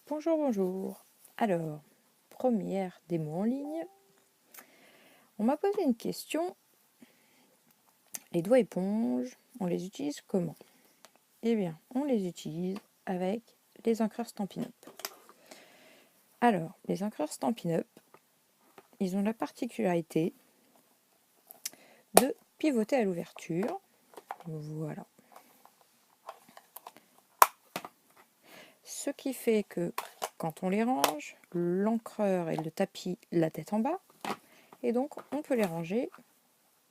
Bonjour, bonjour. Alors, première démo en ligne. On m'a posé une question. Les doigts éponges, on les utilise comment? Eh bien, on les utilise avec les encreurs Stampin' Up. Alors, les encreurs Stampin' Up, ils ont la particularité de pivoter à l'ouverture. Voilà. Ce qui fait que quand on les range, l'encreur et le tapis la tête en bas, et donc on peut les ranger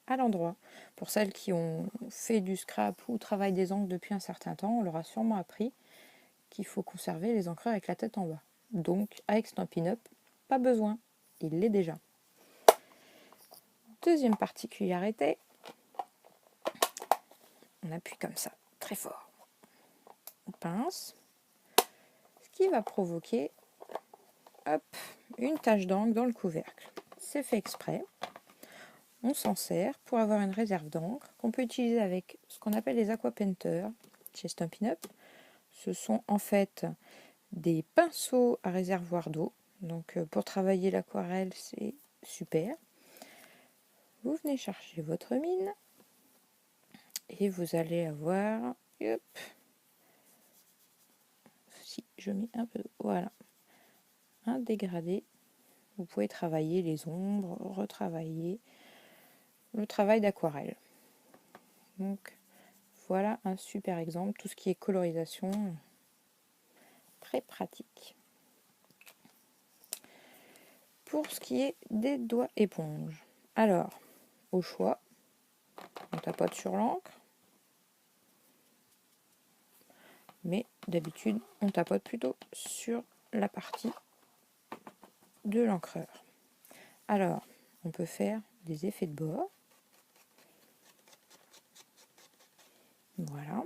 à l'endroit. Pour celles qui ont fait du scrap ou travaillent des encres depuis un certain temps, on leur a sûrement appris qu'il faut conserver les encreurs avec la tête en bas. Donc avec Stampin' Up, pas besoin, il l'est déjà. Deuxième particularité, on appuie comme ça, très fort. On pince, ce qui va provoquer hop, une tache d'encre dans le couvercle. C'est fait exprès. On s'en sert pour avoir une réserve d'encre qu'on peut utiliser avec ce qu'on appelle les aqua painters chez Stampin' Up. Ce sont en fait des pinceaux à réservoir d'eau. Donc pour travailler l'aquarelle, c'est super. Vous venez chercher votre mine et vous allez avoir, hop, si je mets un peu, voilà, un dégradé. Vous pouvez travailler les ombres, retravailler le travail d'aquarelle. Donc voilà un super exemple, tout ce qui est colorisation, très pratique. Pour ce qui est des doigts éponges, alors au choix, on tapote sur l'encre, mais d'habitude on tapote plutôt sur la partie de l'encreur. Alors on peut faire des effets de bord, voilà.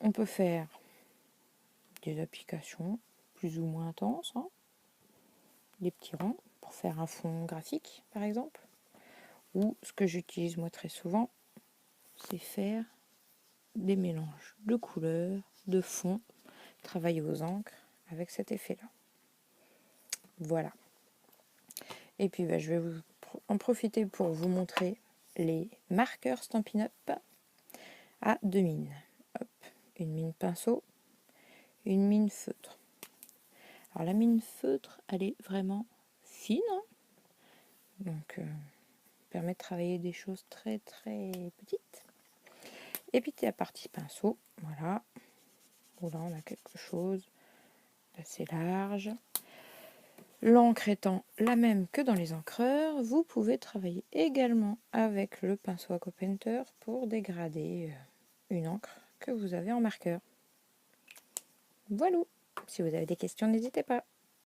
On peut faire des applications plus ou moins intenses, hein. Des petits ronds pour faire un fond graphique par exemple, ou ce que j'utilise moi très souvent, c'est faire des mélanges de couleurs, de fonds, travailler aux encres avec cet effet-là. Voilà. Et puis je vais en profiter pour vous montrer les marqueurs Stampin' Up à deux mines. Hop, une mine pinceau, une mine feutre. Alors la mine feutre, elle est vraiment fine, hein, donc permet de travailler des choses très très petites. Et puis la partie pinceau, voilà, où là on a quelque chose d'assez large. L'encre étant la même que dans les encreurs, vous pouvez travailler également avec le pinceau Aqua Painter pour dégrader une encre que vous avez en marqueur. Voilà, si vous avez des questions, n'hésitez pas.